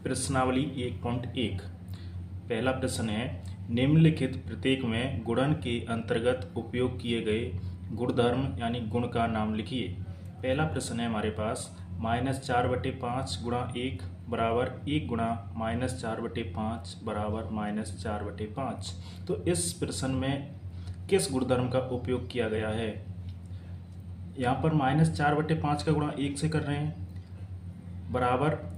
प्रश्नावली 1.1। पहला प्रश्न है, निम्नलिखित प्रत्येक में गुणन के अंतर्गत उपयोग किए गए गुणधर्म यानी गुण का नाम लिखिए। पहला प्रश्न है हमारे पास -4/5 गुणा 1 बराबर 1 गुणा -4/5 बराबर -4/5। तो इस प्रश्न में किस गुणधर्म का उपयोग किया गया है? यहाँ पर -4/5 का गुणा 1 से कर रहे हैं, बराबर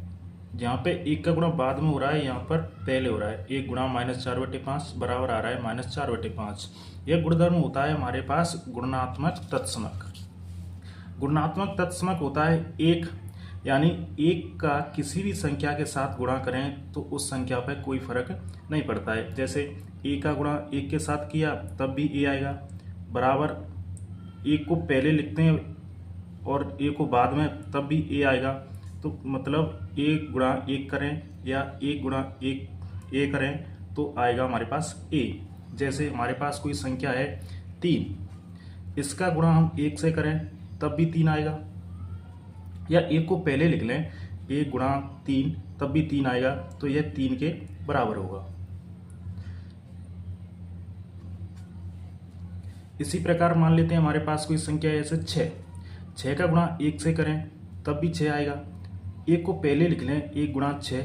यहाँ पे 1 का गुणा बाद में हो रहा है, यहाँ पर पहले हो रहा है। 1 गुणा -4/5 बराबर आ रहा है -4/5। यह गुणधर्म होता है हमारे पास गुणात्मक तत्समक। गुणात्मक तत्समक होता है 1, यानी 1 का किसी भी संख्या के साथ गुणा करें तो उस संख्या पर कोई फर्क नहीं पड़ता है। जैसे a का गुणा 1 के साथ किया तब भी a आएगा, बराबर 1 को पहले लिखते हैं और a को बाद में तब भी a आएगा। तो मतलब 1 गुणा 1 करें या 1 गुणा 1 a करें तो आएगा हमारे पास a। जैसे हमारे पास कोई संख्या है 3, इसका गुणा हम 1 से करें तब भी 3 आएगा, या 1 को पहले लिख लें 1 गुणा 3 तब भी 3 आएगा, तो यह 3 के बराबर होगा। इसी प्रकार मान लेते हैं हमारे पास कोई संख्या है जैसे 6 का गुणा 1 से करें तब भी 6 आएगा। 1 को पहले लिख लें 1 गुणा 6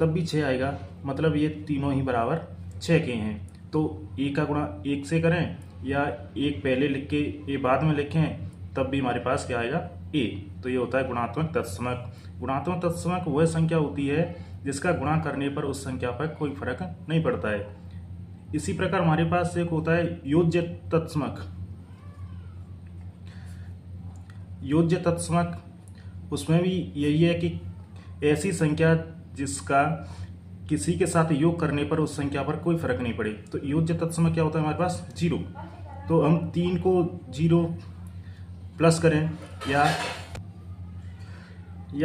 तब भी 6 आएगा, मतलब ये तीनों ही बराबर 6 के हैं। तो a का गुणा 1 से करें या 1 पहले लिख के a बाद में लिखें तब भी हमारे पास क्या आएगा a। तो ये होता है गुणात्मक तत्समक। गुणात्मक तत्समक वह संख्या होती है जिसका गुणा करने पर उस संख्या पर कोई फर्क नहीं पड़ता है। इसी प्रकार हमारे पास एक होता है योज्य तत्समक। योज्य तत्समक, उसमें भी यही है कि ऐसी संख्या जिसका किसी के साथ योग करने पर उस संख्या पर कोई फर्क नहीं पड़े। तो योज्य तत्समक क्या होता है हमारे पास 0। तो हम 3 को 0 प्लस करें या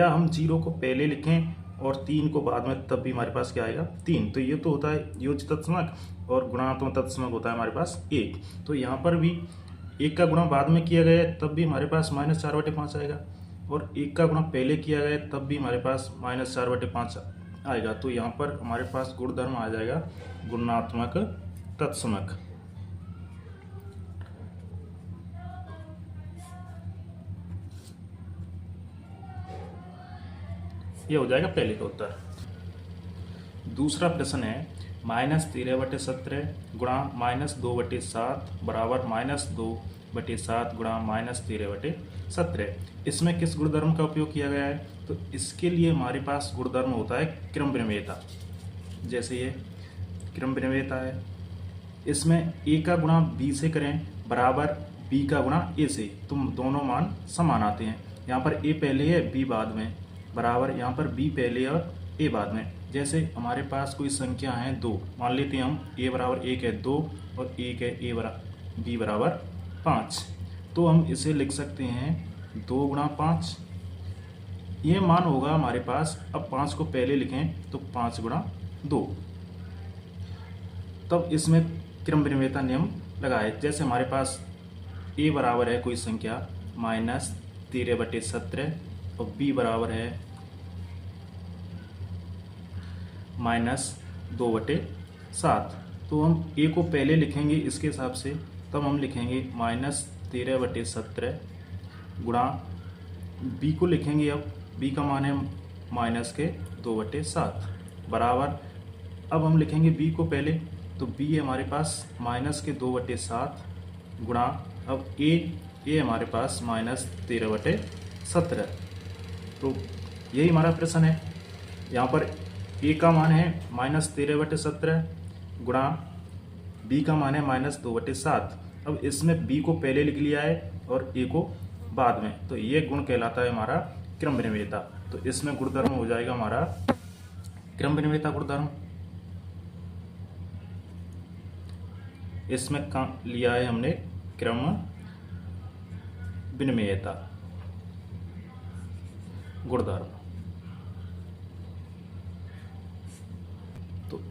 हम 0 को पहले लिखें और 3 को बाद में तब भी हमारे पास क्या आएगा 3। तो ये तो होता है योज्य तत्समक। और गुणात्मक तत्समक होता है हमारे पास 1। तो यहाँ पर भी 1 का गुणा बाद में किया गया तब भी हमारे पास -4/5 आएगा, और 1 का गुणा पहले किया गया तब भी हमारे पास -4/5 आएगा। तो यहाँ पर हमारे पास गुणधर्म आ जाएगा गुणात्मक तत्समक। ये हो जाएगा पहले का उत्तर। दूसरा प्रश्न है -13/17 गुणा -2/7 बराबर -2/7 गुणा -13/17। इसमें किस गुणधर्म का उपयोग किया गया है? तो इसके लिए हमारे पास गुणधर्म होता है क्रम विनिमेयता। जैसे ये क्रम विनिमेयता है, इसमें a का गुणा b से करें बराबर b का गुणा a से, तो दोनों मान समान आते हैं। यहाँ पर a पहले है b बाद में, बराबर यहाँ पर b पहले और a बाद में। जैसे हमारे पास कोई संख्या है 2, मान लेते हैं हम a बराबर 1 है 2 और 1 है b बराबर 5। तो हम इसे लिख सकते हैं 2 गुणा 5। ये मान होगा हमारे पास, अब 5 को पहले लिखें तो 5 गुणा 2। तब इसमें क्रम विनिमेयता नियम लगाए। जैसे हमारे पास a बराबर है कोई संख्या -13/17 और b बराबर है -2/7। तो हम a को पहले लिखेंगे इसके हिसाब से, तब हम लिखेंगे -13/17 गुणा b को लिखेंगे, अब b का मान है -2/7 बराबर, अब हम लिखेंगे b को पहले, तो b है हमारे पास -2/7 गुणा, अब a हमारे पास -13/17। तो यही हमारा प्रश्न है। यहाँ पर a का मान है -13/17 गुणा b का मान है -2/7। अब इसमें b को पहले लिख लिया है और a को बाद में, तो ये गुण कहलाता है हमारा क्रम विनिमेयता। तो इसमें गुणधर्म हो जाएगा हमारा क्रम विनिमेयता गुणधर्म। इसमें लिया है हमने क्रम विनिमेयता गुणधर्म। तो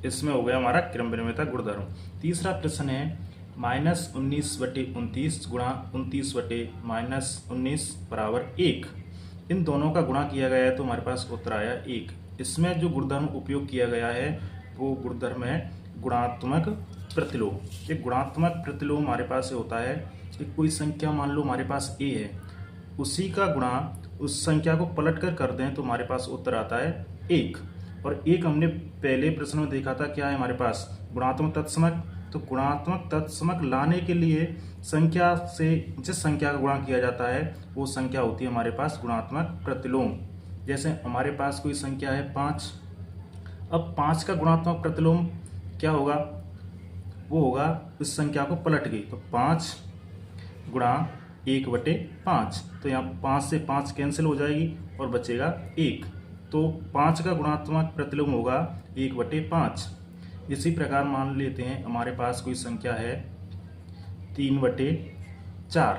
इसमें हो गया हमारा क्रम विनिमेयता गुणधर्म। तीसरा प्रश्न है -19/29 गुणा 29/-19 बराबर 1। इन दोनों का गुणा किया गया है तो हमारे पास उत्तर आया 1। इसमें जो गुणधर्म उपयोग किया गया है वो गुणधर्म है गुणात्मक प्रतिलोम। ये गुणात्मक प्रतिलोम हमारे पास से होता है कि कोई संख्या मान लो हमारे पास a है, उसी का गुणा उस संख्या को पलट कर दें तो हमारे पास उत्तर आता है 1। और एक हमने पहले प्रश्न में देखा था क्या है हमारे पास गुणात्मक तत्समक। तो गुणात्मक तत्समक लाने के लिए संख्या से जिस संख्या का गुणा किया जाता है वो संख्या होती है हमारे पास गुणात्मक प्रतिलोम। जैसे हमारे पास कोई संख्या है 5, अब 5 का गुणात्मक प्रतिलोम क्या होगा, वो होगा इस संख्या को पलट गई तो 5 गुणा 1/5। तो यहाँ 5 से 5 कैंसिल हो जाएगी और बचेगा 1। तो 5 का गुणात्मक प्रतिलोम होगा 1/5। इसी प्रकार मान लेते हैं हमारे पास कोई संख्या है 3/4,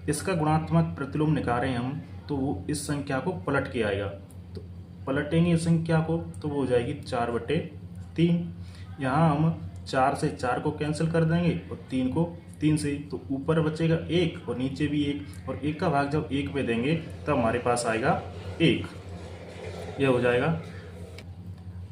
इसका गुणात्मक प्रतिलोम निकालें हम तो वो इस संख्या को पलट के आएगा। तो पलटेंगे इस संख्या को तो वो हो जाएगी 4/3। यहाँ हम 4 से 4 को कैंसिल कर देंगे और 3 को 3 से, तो ऊपर बचेगा 1 और नीचे भी 1, और 1 का भाग जब 1 पे देंगे तब हमारे पास आएगा 1। यह हो जाएगा।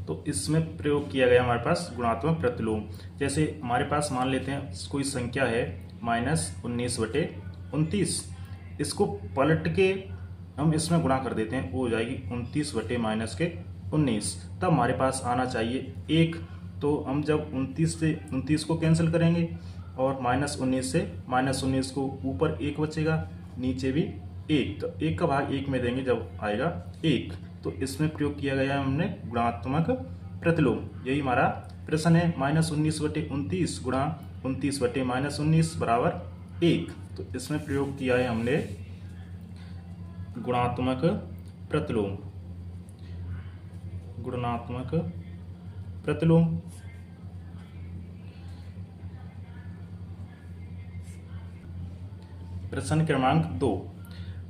तो इसमें प्रयोग किया गया हमारे पास गुणात्मक प्रतिलोम। जैसे हमारे पास मान लेते हैं कोई संख्या है -19/29, इसको पलट के हम इसमें गुणा कर देते हैं, वो हो जाएगी 29/-19। तब हमारे पास आना चाहिए 1। तो हम जब 29 से 29 को कैंसिल करेंगे और -19 से -19 को ऊपर 1 बचेगा, नीचे भी 1, तो 1 का भाग 1 में देंगे जब आएगा 1। तो इसमें प्रयोग किया गया है हमने गुणात्मक प्रतिलोम। यही हमारा प्रश्न है -19/29 गुणा 29/-19 बराबर 1। तो इसमें प्रयोग किया है हमने गुणात्मक प्रतिलोम। गुणात्मक प्रतिलोम। प्रश्न क्रमांक 2,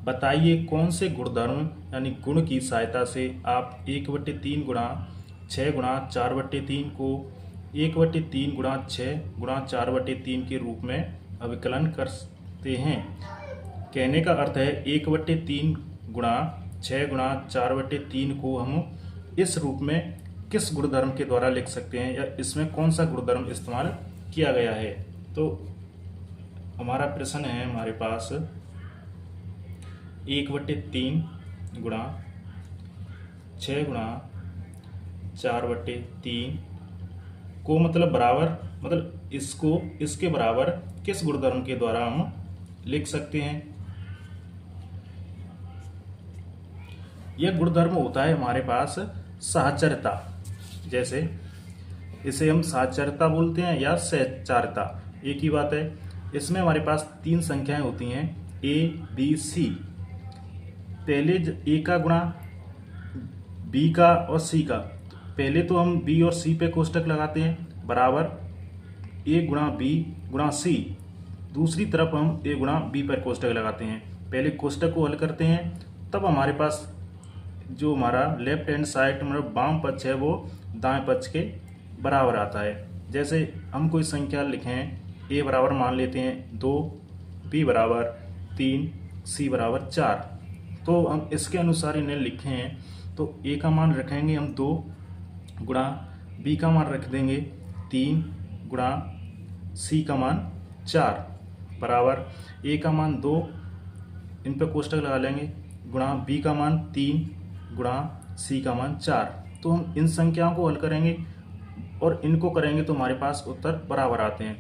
बताइए कौन से गुणधर्म यानी गुण की सहायता से आप 1/3 गुणा 6 गुणा 4/3 को 1/3 गुणा 6 गुणा 4/3 के रूप में अविकलन करते हैं। कहने का अर्थ है 1/3 गुणा 6 गुणा 4/3 को हम इस रूप में किस गुणधर्म के द्वारा लिख सकते हैं या इसमें कौन सा गुणधर्म इस्तेमाल किया गया है। तो हमारा प्रश्न है हमारे पास 1/3 गुणा 6 गुणा 4/3 को मतलब बराबर, मतलब इसको इसके बराबर किस गुणधर्म के द्वारा हम लिख सकते हैं। यह गुणधर्म होता है हमारे पास साहचर्यता। जैसे इसे हम साहचर्यता बोलते हैं या सहचार्यता, एक ही बात है। इसमें हमारे पास 3 संख्याएं होती हैं A, B, C। पहले A का गुणा B का और C का, पहले तो हम B और C पे कोष्टक लगाते हैं बराबर A गुणा B गुणा C। दूसरी तरफ हम A गुणा B पर कोष्टक लगाते हैं। पहले कोष्टक को हल करते हैं तब हमारे पास जो हमारा लेफ्ट हैंड साइड मतलब बाम पक्ष है वो दाएं पक्ष के बराबर आता है। जैसे हम कोई संख्या लिखें, A बराबर मान लेते हैं 2, B बराबर 3, C बराबर 4। तो हम इसके अनुसार इन्हें लिखे हैं। तो A का मान रखेंगे हम 2 गुणा B का मान रख देंगे 3 गुणा C का मान 4 बराबर A का मान 2, इन पर कोष्टक लगा लेंगे, गुणा B का मान 3 गुणा C का मान 4। तो हम इन संख्याओं को हल करेंगे और इनको करेंगे तो हमारे पास उत्तर बराबर आते हैं।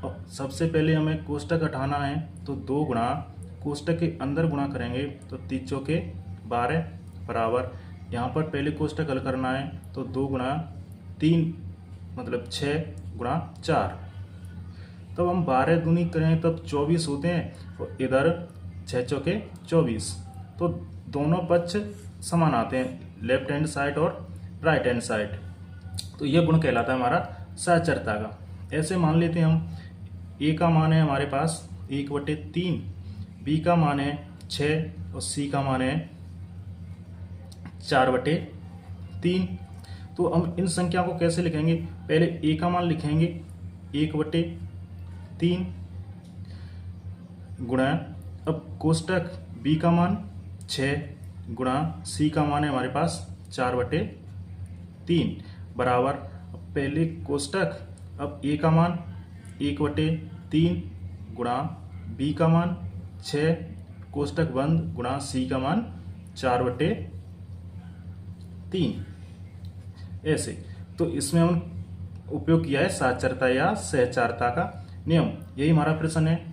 और सबसे पहले हमें कोष्टक हटाना है तो 2 गुणा कोष्टक के अंदर गुणा करेंगे तो 3 चौके 12 बराबर, यहाँ पर पहले कोष्टक हल करना है तो 2 गुणा 3 मतलब 6 गुणा 4। तब हम 12 दूनी करें तब 24 होते हैं और इधर 6 चौके 24। तो दोनों पक्ष समान आते हैं, लेफ्ट हैंड साइड और राइट हैंड साइड। तो यह गुण कहलाता है हमारा साहचर्यता का। ऐसे मान लेते हैं हम A का मान है हमारे पास 1/3, B का मान है 6 और C का मान है 4/3। तो हम इन संख्या को कैसे लिखेंगे, पहले A का मान लिखेंगे 1/3 गुणा अब कोष्टक B का मान 6 गुणा सी का मान है हमारे पास 4/3 बराबर पहले कोष्टक, अब ए का मान 1/3 गुणा बी का मान 6 कोष्टक बंद गुणा सी का मान 4/3। ऐसे तो इसमें हम उपयोग किया है साक्षरता या सहचारता का नियम। यही हमारा प्रश्न है।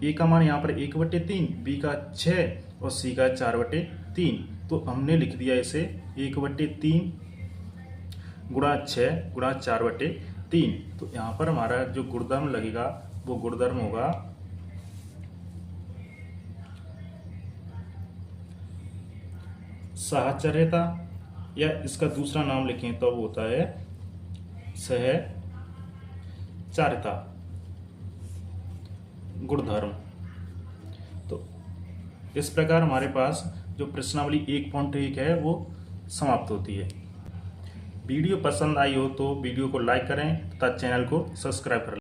ए का मान यहाँ पर 1/3, बी का 6 और सी का 4/3। तो हमने लिख दिया इसे 1/3 गुणा 6 गुणा 4/3। तो यहाँ पर हमारा जो गुणधर्म लगेगा वो गुणधर्म होगा साहचर्यता, या इसका दूसरा नाम लिखें तो वो होता है सहचारिता गुणधर्म। तो इस प्रकार हमारे पास जो प्रश्नावली 1.1 है वो समाप्त होती है। वीडियो पसंद आई हो तो वीडियो को लाइक करें तथा चैनल को सब्सक्राइब करें।